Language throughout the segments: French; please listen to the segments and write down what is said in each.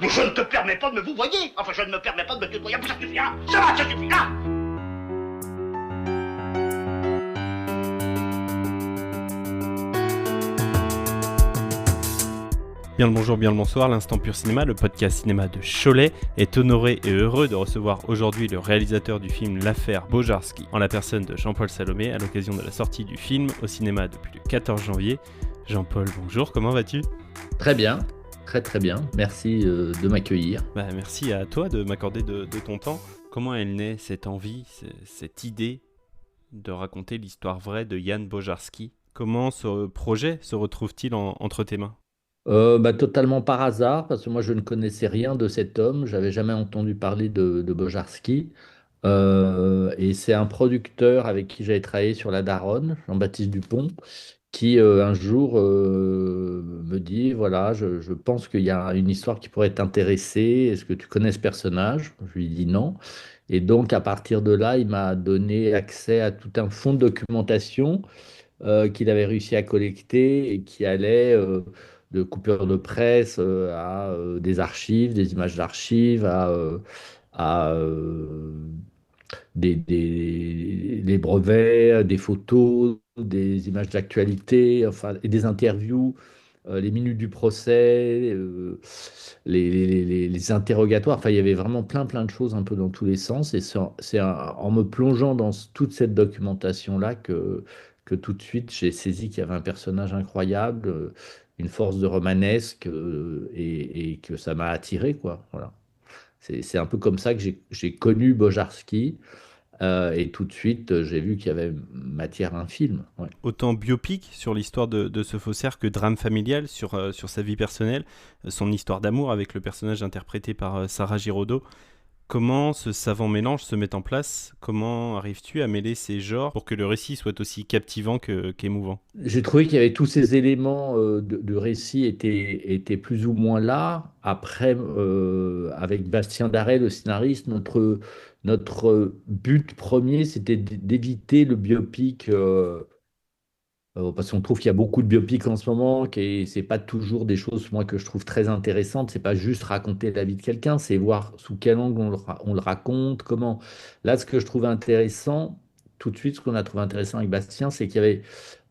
Je ne te permets pas de me vous voyez. Enfin, je ne me permets pas de me tutoyer. Ça suffira. Ça va, ça suffira. Bien le bonjour, bien le bonsoir, l'Instant Pur Cinéma, le podcast cinéma de Cholet, est honoré et heureux de recevoir aujourd'hui le réalisateur du film L'affaire Bojarski, en la personne de Jean-Paul Salomé, à l'occasion de la sortie du film au cinéma depuis le 14 janvier. Jean-Paul, bonjour, comment vas-tu ? Très bien, très très bien. Merci de m'accueillir. Merci à toi de m'accorder de ton temps. Comment elle naît cette envie, cette idée de raconter l'histoire vraie de Jan Bojarski ? Comment ce projet se retrouve-t-il entre tes mains ? Totalement par hasard, parce que moi je ne connaissais rien de cet homme, j'avais jamais entendu parler de Bojarski. Et c'est un producteur avec qui j'avais travaillé sur La Daronne, Jean-Baptiste Dupont, qui un jour me dit, voilà, je pense qu'il y a une histoire qui pourrait t'intéresser, est-ce que tu connais ce personnage? Je lui dis non. Et donc à partir de là, il m'a donné accès à tout un fonds de documentation qu'il avait réussi à collecter et qui allait de coupures de presse à des archives, des images d'archives, à des brevets, des photos, des images d'actualité, enfin, et des interviews, les minutes du procès, les interrogatoires. Enfin, il y avait vraiment plein de choses un peu dans tous les sens. Et en me plongeant dans toute cette documentation-là que tout de suite j'ai saisi qu'il y avait un personnage incroyable, une force de romanesque, et que ça m'a attiré, quoi. Voilà. C'est un peu comme ça que j'ai connu Bojarski. Et tout de suite, j'ai vu qu'il y avait matière à un film. Ouais. Autant biopic sur l'histoire de ce faussaire que drame familial sur sa vie personnelle, son histoire d'amour avec le personnage interprété par Sarah Giraudot. Comment ce savant mélange se met en place ? Comment arrives-tu à mêler ces genres pour que le récit soit aussi captivant qu'émouvant ? J'ai trouvé qu'il y avait tous ces éléments de récit étaient plus ou moins là. Après, avec Bastien Darel, le scénariste, notre but premier, c'était d'éviter le biopic. Parce qu'on trouve qu'il y a beaucoup de biopics en ce moment, et c'est pas toujours des choses, moi, que je trouve très intéressantes. C'est pas juste raconter la vie de quelqu'un, c'est voir sous quel angle on le raconte, comment. Là, ce que je trouve intéressant, tout de suite, ce qu'on a trouvé intéressant avec Bastien, c'est qu'il y avait,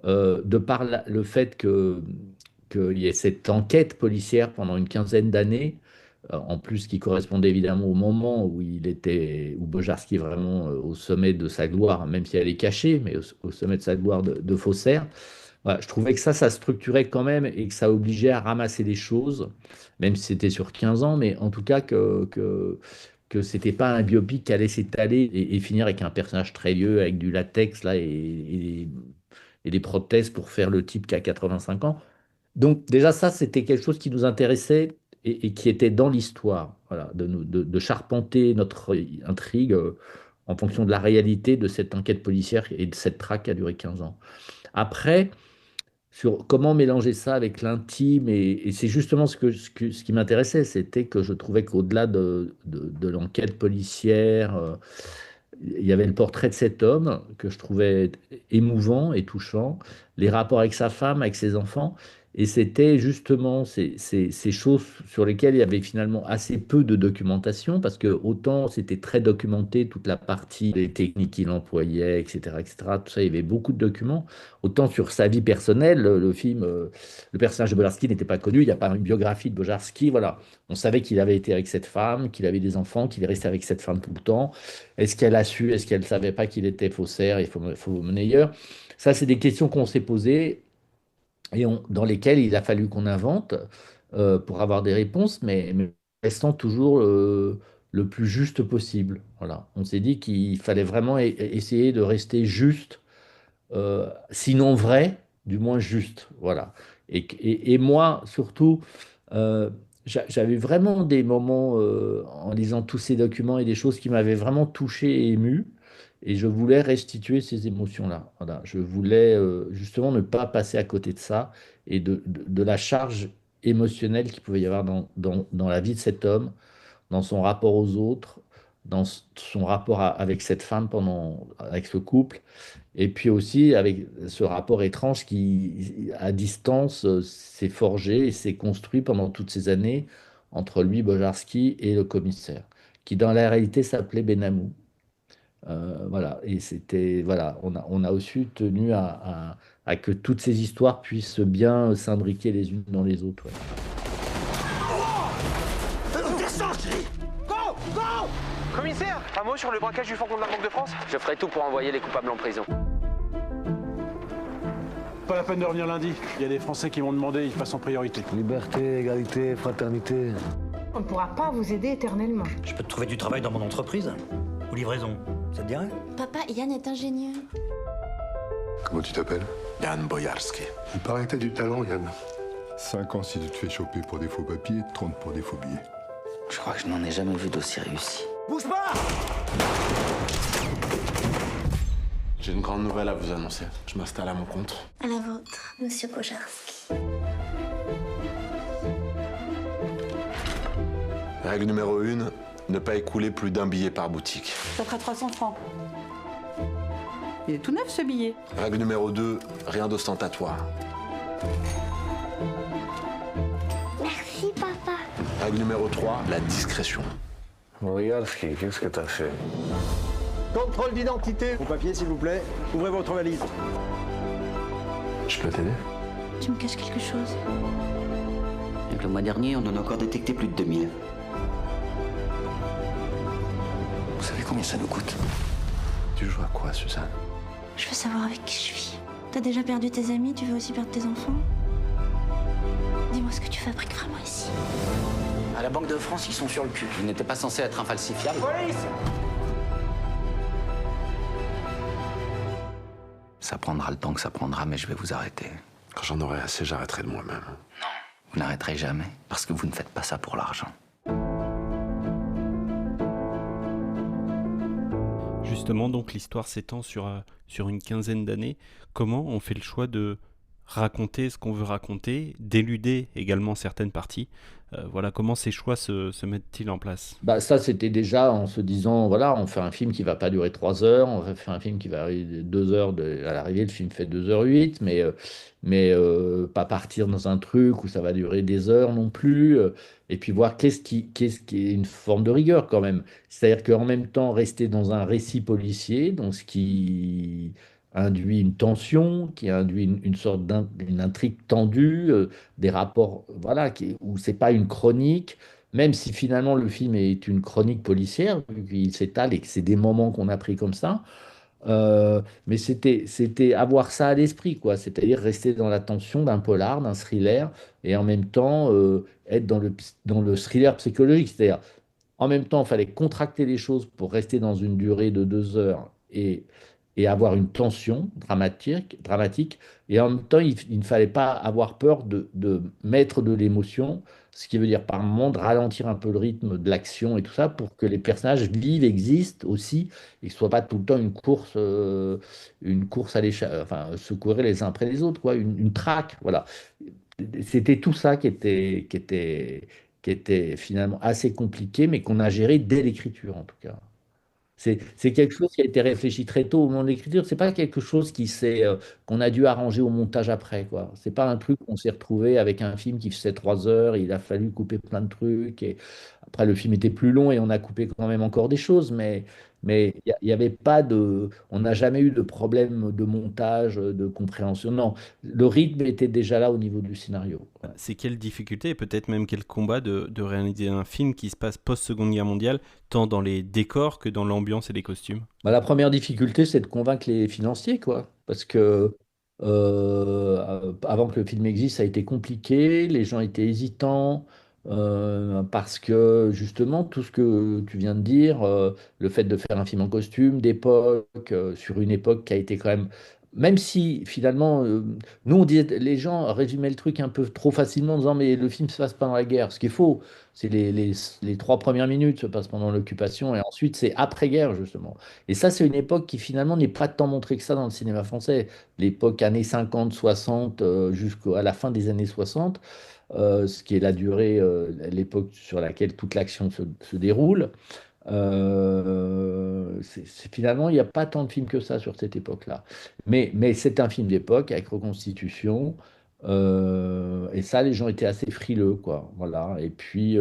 de par le fait qu'il y ait cette enquête policière pendant une quinzaine d'années, en plus qui correspondait évidemment au moment où Bojarski est vraiment au sommet de sa gloire, même si elle est cachée, mais au sommet de sa gloire de faussaire. Voilà, je trouvais que ça structurait quand même et que ça obligeait à ramasser des choses, même si c'était sur 15 ans, mais en tout cas que c'était pas un biopic qui allait s'étaler et finir avec un personnage très vieux, avec du latex là, et des prothèses pour faire le type qui a 85 ans. Donc déjà ça, c'était quelque chose qui nous intéressait et qui était dans l'histoire, voilà, de charpenter notre intrigue en fonction de la réalité de cette enquête policière et de cette traque qui a duré 15 ans. Après, sur comment mélanger ça avec l'intime, et c'est justement ce qui m'intéressait, c'était que je trouvais qu'au-delà de l'enquête policière, il y avait le portrait de cet homme que je trouvais émouvant et touchant, les rapports avec sa femme, avec ses enfants, et c'était justement ces choses sur lesquelles il y avait finalement assez peu de documentation, parce que autant c'était très documenté, toute la partie des techniques qu'il employait, etc., etc., tout ça, il y avait beaucoup de documents, autant sur sa vie personnelle, le film, le personnage de Bojarski n'était pas connu, il n'y a pas une biographie de Bojarski, voilà. On savait qu'il avait été avec cette femme, qu'il avait des enfants, qu'il est resté avec cette femme tout le temps. Est-ce qu'elle a su, est-ce qu'elle ne savait pas qu'il était faussaire et faux monnayeur? Ça, c'est des questions qu'on s'est posées et dans lesquelles il a fallu qu'on invente pour avoir des réponses, mais restant toujours le plus juste possible. Voilà. On s'est dit qu'il fallait vraiment essayer de rester juste, sinon vrai, du moins juste. Voilà. Et moi, surtout, euh, j'avais vraiment des moments en lisant tous ces documents et des choses qui m'avaient vraiment touché et ému. Et je voulais restituer ces émotions-là. Voilà. Je voulais justement ne pas passer à côté de ça et de la charge émotionnelle qu'il pouvait y avoir dans la vie de cet homme, dans son rapport aux autres, dans son rapport avec cette femme avec ce couple. Et puis aussi avec ce rapport étrange qui, à distance, s'est forgé et s'est construit pendant toutes ces années entre lui, Bojarski, et le commissaire, qui dans la réalité s'appelait Benamou. Voilà, et c'était, voilà, on a aussi tenu à que toutes ces histoires puissent bien s'imbriquer les unes dans les autres. Ouais. Commissaire, un mot sur le braquage du fourgon de la Banque de France? Je ferai tout pour envoyer les coupables en prison. Pas la peine de revenir lundi. Il y a des Français qui m'ont demandé, ils passent en priorité. Liberté, égalité, fraternité. On ne pourra pas vous aider éternellement. Je peux te trouver du travail dans mon entreprise. Ou livraison, ça te dirait? Papa, Yann est ingénieur. Comment tu t'appelles? Yann Bojarski. Il paraît que t'as du talent, Yann. 5 ans si tu te fais choper pour des faux papiers, 30 pour des faux billets. Je crois que je n'en ai jamais vu d'aussi réussi. Bouge pas! J'ai une grande nouvelle à vous annoncer. Je m'installe à mon compte. À la vôtre, monsieur Bojarski. Règle numéro 1, ne pas écouler plus d'un billet par boutique. Ça fera 300 francs. Il est tout neuf ce billet. Règle numéro 2, rien d'ostentatoire. Merci, papa. Règle numéro 3, la discrétion. Bojarski, qu'est-ce que t'as fait? Contrôle d'identité. Vos papiers, s'il vous plaît. Ouvrez votre valise. Je peux t'aider? Tu me caches quelque chose. Avec le mois dernier, on en a encore détecté plus de 2000. Vous savez combien ça nous coûte? Tu joues à quoi, Suzanne? Je veux savoir avec qui je vis. T'as déjà perdu tes amis, tu veux aussi perdre tes enfants? Dis-moi ce que tu fabriques vraiment ici. À la Banque de France, ils sont sur le cul. Ils n'étaient pas censés être infalsifiables. Police! Ça prendra le temps que ça prendra, mais je vais vous arrêter. Quand j'en aurai assez, j'arrêterai de moi-même. Non, vous n'arrêterez jamais, parce que vous ne faites pas ça pour l'argent. Justement, donc l'histoire s'étend sur une quinzaine d'années. Comment on fait le choix de raconter ce qu'on veut raconter, d'éluder également certaines parties? Voilà, comment ces choix se mettent-ils en place? Bah, ça, c'était déjà en se disant, voilà, on fait un film qui va pas durer 3 heures, on va faire un film qui va arriver 2 heures, à l'arrivée, le film fait 2h08, pas partir dans un truc où ça va durer des heures non plus, et puis voir qu'est-ce qui est une forme de rigueur quand même. C'est-à-dire qu'en même temps, rester dans un récit policier, donc ce qui induit une tension, qui induit une sorte d'une intrigue tendue, des rapports, voilà, où c'est pas une chronique, même si finalement le film est une chronique policière, vu qu'il s'étale et que c'est des moments qu'on a pris comme ça. Mais c'était avoir ça à l'esprit, quoi. C'est-à-dire rester dans la tension d'un polar, d'un thriller, et en même temps être dans le thriller psychologique. C'est-à-dire, en même temps, il fallait contracter les choses pour rester dans une durée de 2 heures et avoir une tension dramatique. Et en même temps, il ne fallait pas avoir peur de mettre de l'émotion, ce qui veut dire par moment de ralentir un peu le rythme de l'action et tout ça pour que les personnages vivent, existent aussi, et que ce soit pas tout le temps une course à l'échelle, enfin, se courir les uns après les autres, quoi, une traque, voilà. C'était tout ça qui était finalement assez compliqué, mais qu'on a géré dès l'écriture, en tout cas. C'est quelque chose qui a été réfléchi très tôt au moment de l'écriture. C'est pas quelque chose qu'on a dû arranger au montage après, quoi. C'est pas un truc qu'on s'est retrouvé avec un film qui faisait 3 heures. Il a fallu couper plein de trucs. Et après, le film était plus long et on a coupé quand même encore des choses. Mais il y avait pas on n'a jamais eu de problème de montage, de compréhension. Non, le rythme était déjà là au niveau du scénario. C'est quelle difficulté et peut-être même quel combat de réaliser un film qui se passe post-Seconde Guerre mondiale, tant dans les décors que dans l'ambiance et les costumes? Bah, la première difficulté, c'est de convaincre les financiers, quoi. Parce que avant que le film existe, ça a été compliqué, les gens étaient hésitants, parce que justement, tout ce que tu viens de dire, le fait de faire un film en costume, d'époque, sur une époque qui a été quand même si finalement, nous, les gens résumaient le truc un peu trop facilement en disant, mais le film se passe pendant la guerre. Ce qui est faux, c'est les 3 premières minutes se passent pendant l'occupation et ensuite c'est après-guerre, justement. Et ça, c'est une époque qui finalement n'est pas tant montrée que ça dans le cinéma français. L'époque années 50, 60, jusqu'à la fin des années 60, ce qui est la durée, l'époque sur laquelle toute l'action se déroule. Finalement, il n'y a pas tant de films que ça sur cette époque-là. Mais c'est un film d'époque avec reconstitution. Et ça, les gens étaient assez frileux, quoi. Voilà. Et puis,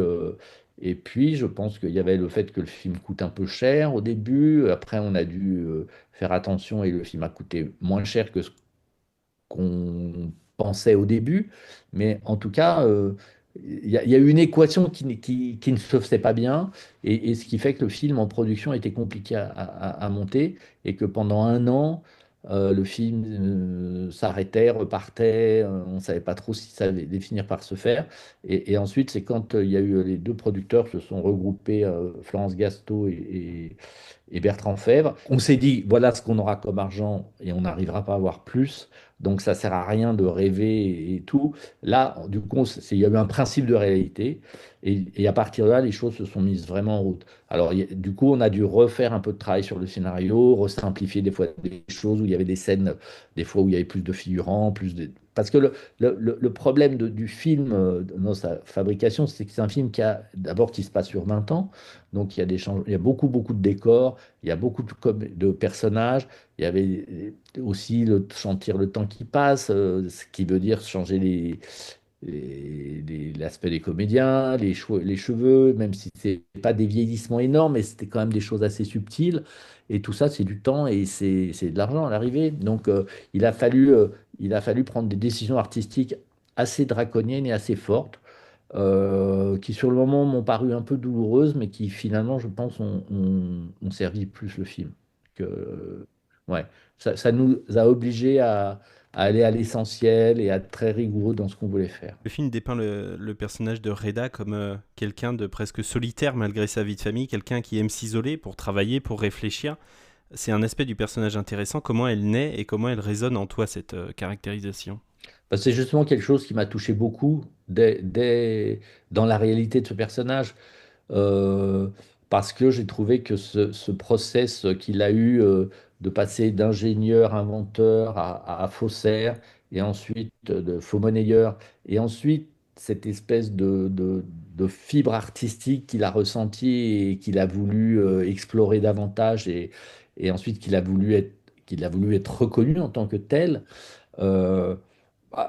je pense qu'il y avait le fait que le film coûte un peu cher au début. Après, on a dû faire attention et le film a coûté moins cher que ce qu'on pensait au début. Mais en tout cas, il y a eu une équation qui ne se faisait pas bien. Et ce qui fait que le film en production était compliqué à monter. Et que pendant un an, le film s'arrêtait, repartait. On ne savait pas trop si ça allait finir par se faire. Et ensuite, c'est quand il y a eu les deux producteurs se sont regroupés, Florence Gasto et Bertrand Fèvre. On s'est dit, voilà ce qu'on aura comme argent et on n'arrivera pas à avoir plus. Donc ça sert à rien de rêver et tout. Là, du coup, il y a eu un principe de réalité. Et à partir de là, les choses se sont mises vraiment en route. Alors, du coup, on a dû refaire un peu de travail sur le scénario, resimplifier des fois des choses où il y avait des scènes, des fois où il y avait plus de figurants, Parce que le problème du film, dans sa fabrication, c'est que c'est un film d'abord qui se passe sur 20 ans. Donc, il y a beaucoup, beaucoup de décors, il y a beaucoup de personnages. Il y avait aussi sentir le temps qui passe, ce qui veut dire changer l'aspect des comédiens, les cheveux, même si c'est pas des vieillissements énormes, mais c'était quand même des choses assez subtiles. Et tout ça, c'est du temps et c'est de l'argent à l'arrivée. Donc, il a fallu prendre des décisions artistiques assez draconiennes et assez fortes, qui sur le moment m'ont paru un peu douloureuses, mais qui finalement, je pense, ont servi plus le film. Ouais, ça nous a obligés à aller à l'essentiel et à être très rigoureux dans ce qu'on voulait faire. Le film dépeint le personnage de Reda comme quelqu'un de presque solitaire malgré sa vie de famille, quelqu'un qui aime s'isoler pour travailler, pour réfléchir. C'est un aspect du personnage intéressant. Comment elle naît et comment elle résonne en toi, cette caractérisation? C'est justement quelque chose qui m'a touché beaucoup dans la réalité de ce personnage. euh, Parce que j'ai trouvé que ce process qu'il a eu, de passer d'ingénieur, inventeur à faussaire, et ensuite de faux monnayeur, et ensuite cette espèce de fibre artistique qu'il a ressentie et qu'il a voulu explorer davantage, et ensuite qu'il a voulu être reconnu en tant que tel. euh,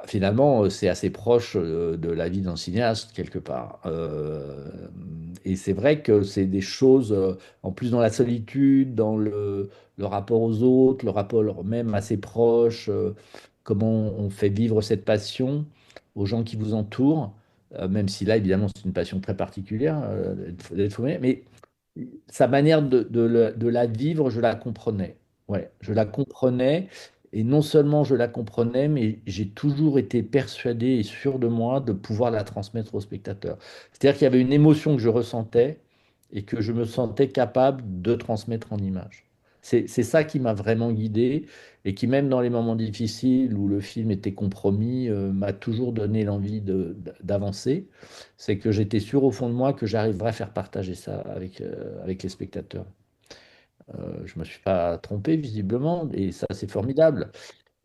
Finalement, c'est assez proche de la vie d'un cinéaste, quelque part. Et c'est vrai que c'est des choses, en plus dans la solitude, dans le rapport aux autres, le rapport même à ses proches, comment on fait vivre cette passion aux gens qui vous entourent, même si là, évidemment, c'est une passion très particulière, d'être fumé, mais sa manière de la vivre, je la comprenais. Ouais, je la comprenais. Et non seulement je la comprenais, mais j'ai toujours été persuadé et sûr de moi de pouvoir la transmettre au spectateur. C'est-à-dire qu'il y avait une émotion que je ressentais et que je me sentais capable de transmettre en images. C'est ça qui m'a vraiment guidé et qui, même dans les moments difficiles où le film était compromis, m'a toujours donné l'envie d'avancer. C'est que j'étais sûr au fond de moi que j'arriverais à faire partager ça avec les spectateurs. Je me suis pas trompé visiblement et ça c'est formidable.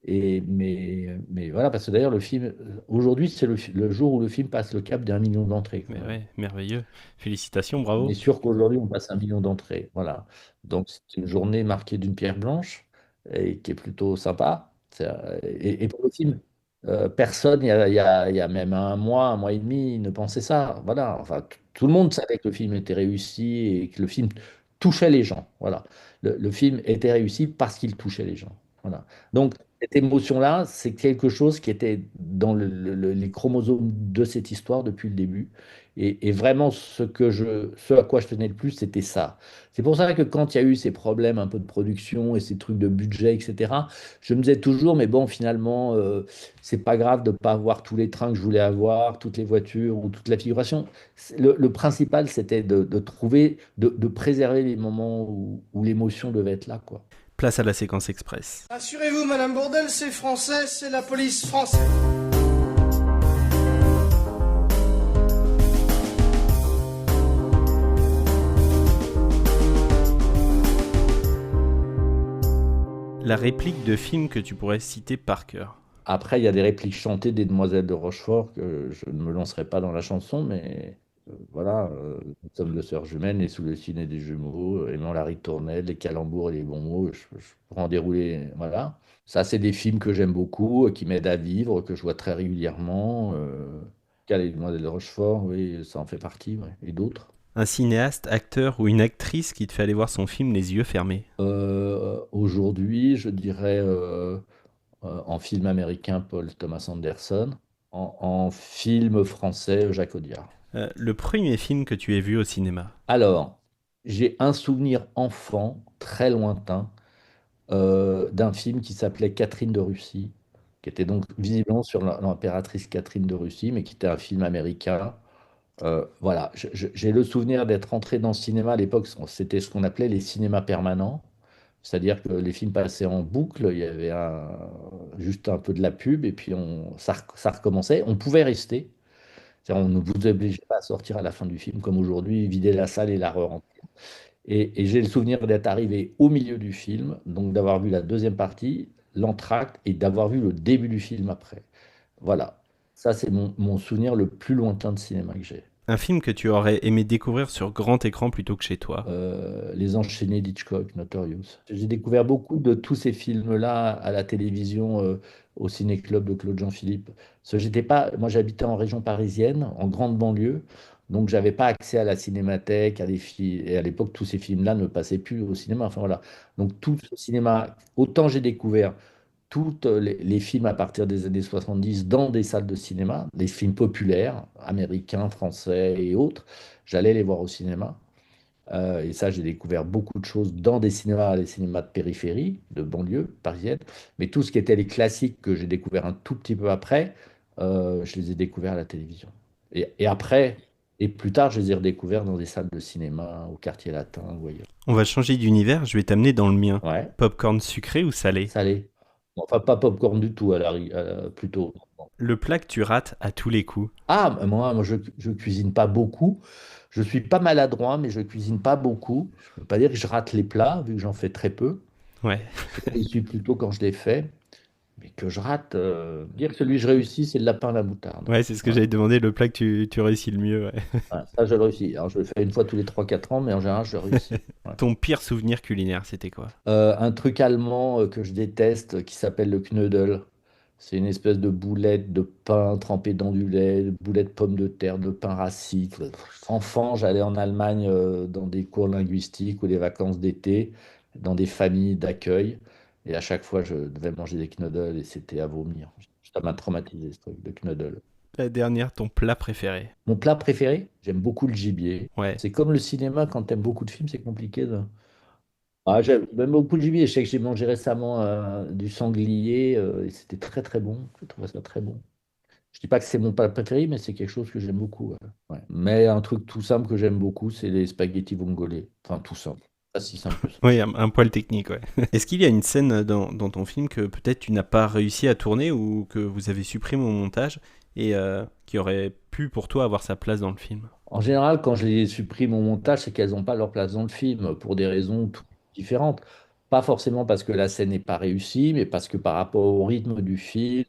Mais voilà, parce que d'ailleurs le film, aujourd'hui c'est le jour où le film passe le cap d'1 million d'entrées, quand Mais même. ouais, merveilleux. Félicitations, On bravo. est sûr qu'aujourd'hui on passe 1 million d'entrées. Voilà. Donc c'est une journée marquée d'une pierre blanche et qui est plutôt sympa. Et pour le film, personne, il y a même un mois et demi, ne pensait ça. Voilà. Enfin, tout le monde savait que le film était réussi et que le film touchait les gens. Voilà. Le film était réussi parce qu'il touchait les gens. Voilà. Donc cette émotion-là, c'est quelque chose qui était dans les chromosomes de cette histoire depuis le début. Et vraiment, ce à quoi je tenais le plus, c'était ça. C'est pour ça que quand il y a eu ces problèmes un peu de production et ces trucs de budget, etc., je me disais toujours, mais bon, finalement, c'est pas grave de ne pas avoir tous les trains que je voulais avoir, toutes les voitures ou toute la figuration. Le principal, c'était de trouver, de préserver les moments où l'émotion devait être là, quoi. Place à la séquence express. Assurez-vous, Madame Bourdelle, c'est français, c'est la police française. La réplique de film que tu pourrais citer par cœur. Après, il y a des répliques chantées des Demoiselles de Rochefort que je ne me lancerai pas dans la chanson, mais voilà, nous sommes deux sœurs jumelles nées sous le signe des jumeaux, aimant la ritournelle, les calembours et les bons mots. pour en dérouler. Voilà. Ça, c'est des films que j'aime beaucoup, qui m'aident à vivre, que je vois très régulièrement. Les Demoiselles de Rochefort, oui, ça en fait partie, ouais. Et d'autres. Un cinéaste, acteur ou une actrice qui te fait aller voir son film les yeux fermés? Aujourd'hui, je dirais en film américain, Paul Thomas Anderson. En film français, Jacques Audiard. Le premier film que tu aies vu au cinéma? Alors, j'ai un souvenir enfant, très lointain, d'un film qui s'appelait Catherine de Russie, qui était donc visiblement sur l'impératrice Catherine de Russie, mais qui était un film américain. Voilà, j'ai le souvenir d'être entré dans le cinéma à l'époque, c'était ce qu'on appelait les cinémas permanents, c'est-à-dire que les films passaient en boucle, il y avait juste un peu de la pub, et puis ça recommençait. On pouvait rester, c'est-à-dire on ne vous obligeait pas à sortir à la fin du film, comme aujourd'hui, vider la salle et la re-remplir. Et j'ai le souvenir d'être arrivé au milieu du film, donc d'avoir vu la deuxième partie, l'entracte, et d'avoir vu le début du film après. Voilà, ça c'est mon souvenir le plus lointain de cinéma que j'ai. Un film que tu aurais aimé découvrir sur grand écran plutôt que chez toi? Les Enchaînés d'Hitchcock, Notorious. J'ai découvert beaucoup de tous ces films-là à la télévision, au ciné-club de Claude Jean-Philippe. Moi j'habitais en région parisienne, en grande banlieue, donc j'avais pas accès à la cinémathèque, et à l'époque tous ces films-là ne passaient plus au cinéma. Enfin voilà. Donc tout ce cinéma, autant j'ai découvert tous les films à partir des années 70 dans des salles de cinéma, des films populaires, américains, français et autres. J'allais les voir au cinéma. Et ça, j'ai découvert beaucoup de choses dans des cinémas, les cinémas de périphérie, de banlieue parisienne. Mais tout ce qui était les classiques que j'ai découvert un tout petit peu après, je les ai découverts à la télévision. Et après, et plus tard, je les ai redécouverts dans des salles de cinéma, au Quartier Latin ou ailleurs. On va changer d'univers, je vais t'amener dans le mien. Ouais. Popcorn sucré ou salé? Salé. Enfin, pas popcorn du tout, plutôt. Le plat que tu rates à tous les coups? Ah, moi je cuisine pas beaucoup. Je suis pas maladroit, mais je cuisine pas beaucoup. Je ne peux pas dire que je rate les plats, vu que j'en fais très peu. Ouais. Je suis plutôt quand je les fais. Mais que je rate, dire que celui que je réussis, c'est le lapin à la moutarde. Ouais, c'est ce que j'allais te demander, le plat que tu réussis le mieux. Ouais. Ouais, ça, je le réussis. Alors, je le fais une fois tous les 3-4 ans, mais en général, je le réussis. Ouais. Ton pire souvenir culinaire, c'était quoi? Un truc allemand que je déteste, qui s'appelle le Knödel. C'est une espèce de boulette de pain trempée dans du lait, de boulette de pommes de terre, de pain rassis. Enfant, j'allais en Allemagne dans des cours linguistiques ou des vacances d'été, dans des familles d'accueil. Et à chaque fois, je devais manger des Knödel et c'était à vomir. Ça m'a traumatisé, ce truc de Knödel. La dernière, ton plat préféré? Mon plat préféré, j'aime beaucoup le gibier. Ouais. C'est comme le cinéma, quand t'aimes beaucoup de films, c'est compliqué de... Ah, j'aime beaucoup de gibier. Je sais que j'ai mangé récemment du sanglier et c'était très très bon. Je trouvais ça très bon. Je dis pas que c'est mon plat préféré, mais c'est quelque chose que j'aime beaucoup. Ouais. Mais un truc tout simple que j'aime beaucoup, c'est les spaghettis vongolais. Enfin, tout simple. Pas si simple que ça. Oui, un poil technique, ouais. Est-ce qu'il y a une scène dans ton film que peut-être tu n'as pas réussi à tourner ou que vous avez supprimé au montage et qui aurait pu pour toi avoir sa place dans le film? En général, quand je les supprime au montage, c'est qu'elles n'ont pas leur place dans le film pour des raisons tout différentes. Pas forcément parce que la scène n'est pas réussie, mais parce que par rapport au rythme du film,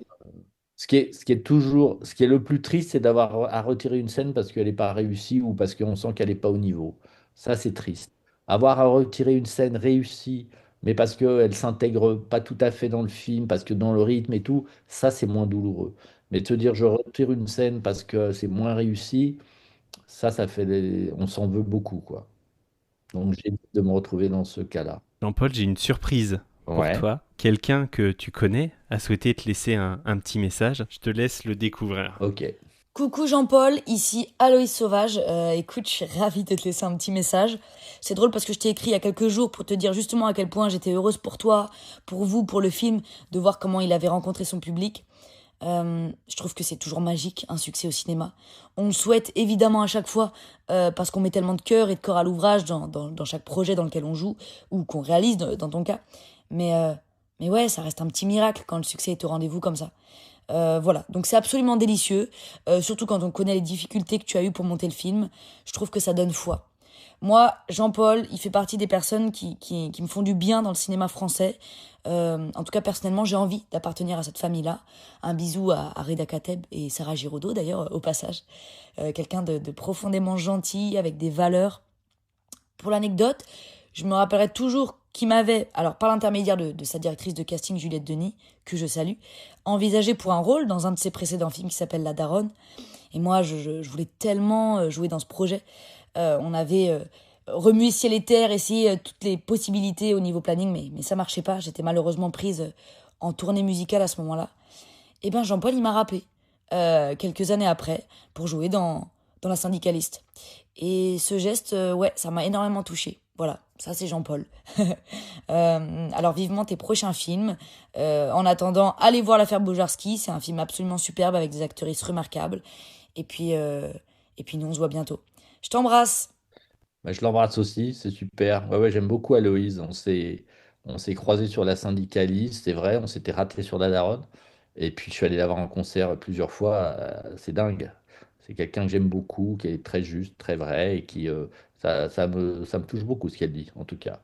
ce qui est le plus triste, c'est d'avoir à retirer une scène parce qu'elle n'est pas réussie ou parce qu'on sent qu'elle n'est pas au niveau. Ça, c'est triste. Avoir à retirer une scène réussie, mais parce qu'elle s'intègre pas tout à fait dans le film, parce que dans le rythme et tout, ça, c'est moins douloureux. Mais de se dire, je retire une scène parce que c'est moins réussi, ça on s'en veut beaucoup, quoi. Donc, j'évite de me retrouver dans ce cas-là. Jean-Paul, j'ai une surprise pour toi. Quelqu'un que tu connais a souhaité te laisser un petit message. Je te laisse le découvrir. Ok. Coucou Jean-Paul, ici Aloïs Sauvage. Écoute, je suis ravie de te laisser un petit message. C'est drôle parce que je t'ai écrit il y a quelques jours pour te dire justement à quel point j'étais heureuse pour toi, pour vous, pour le film, de voir comment il avait rencontré son public. Je trouve que c'est toujours magique, un succès au cinéma. On le souhaite évidemment à chaque fois parce qu'on met tellement de cœur et de corps à l'ouvrage dans chaque projet dans lequel on joue ou qu'on réalise dans ton cas. Mais ouais, ça reste un petit miracle quand le succès est au rendez-vous comme ça. Voilà, donc c'est absolument délicieux, surtout quand on connaît les difficultés que tu as eues pour monter le film. Je trouve que ça donne foi. Moi, Jean-Paul, il fait partie des personnes qui me font du bien dans le cinéma français. En tout cas, personnellement, j'ai envie d'appartenir à cette famille-là. Un bisou à Reda Kateb et Sarah Giraudot, d'ailleurs, au passage. Quelqu'un de profondément gentil, avec des valeurs. Pour l'anecdote, je me rappellerai toujours qui m'avait, alors par l'intermédiaire de sa directrice de casting Juliette Denis, que je salue, envisagé pour un rôle dans un de ses précédents films qui s'appelle La Daronne. Et moi, je voulais tellement jouer dans ce projet. On avait remué ciel et terre, essayé toutes les possibilités au niveau planning, mais ça marchait pas. J'étais malheureusement prise en tournée musicale à ce moment-là. Et bien Jean-Paul, il m'a rappelé quelques années après pour jouer dans La Syndicaliste. Et ce geste, ça m'a énormément touchée. Voilà, ça c'est Jean-Paul. Alors vivement tes prochains films. En attendant, allez voir L'Affaire Bojarski, c'est un film absolument superbe avec des actrices remarquables. Et puis nous on se voit bientôt. Je t'embrasse. Bah, je l'embrasse aussi, c'est super. Ouais, j'aime beaucoup Aloïse. On s'est croisés sur La Syndicaliste, c'est vrai, on s'était ratés sur La Daronne. Et puis je suis allé la voir en concert plusieurs fois, c'est dingue. C'est quelqu'un que j'aime beaucoup, qui est très juste, très vrai, et qui ça me touche beaucoup ce qu'elle dit, en tout cas.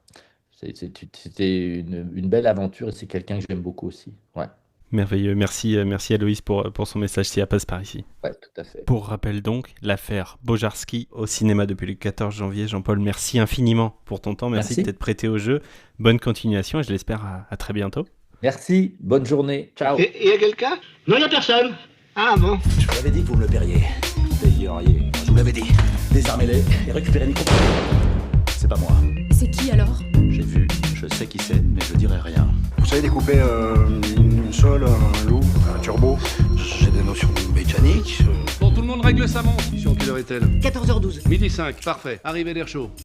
C'était une belle aventure et c'est quelqu'un que j'aime beaucoup aussi. Ouais. Merveilleux, merci Aloïse pour son message si elle passe par ici. Ouais, tout à fait. Pour rappel donc, L'Affaire Bojarski au cinéma depuis le 14 janvier. Jean-Paul, merci infiniment pour ton temps, merci de t'être prêté au jeu. Bonne continuation et je l'espère à très bientôt. Merci, bonne journée, ciao. Et y a quelqu'un? Non, y a personne. Ah bon? Je vous l'avais dit que vous me le paieriez. Payeriez. Je vous l'avais dit. Désarmez-les et récupérez Nico. C'est pas moi. C'est qui alors? J'ai vu, je sais qui c'est, mais je dirai rien. Vous savez découper une sole, un loup, un turbo? J'ai des notions mécaniques. Bon, tout le monde règle sa montre. Mission, quelle heure est-elle? 14h12. Midi 5, parfait. Arrivée d'air chaud.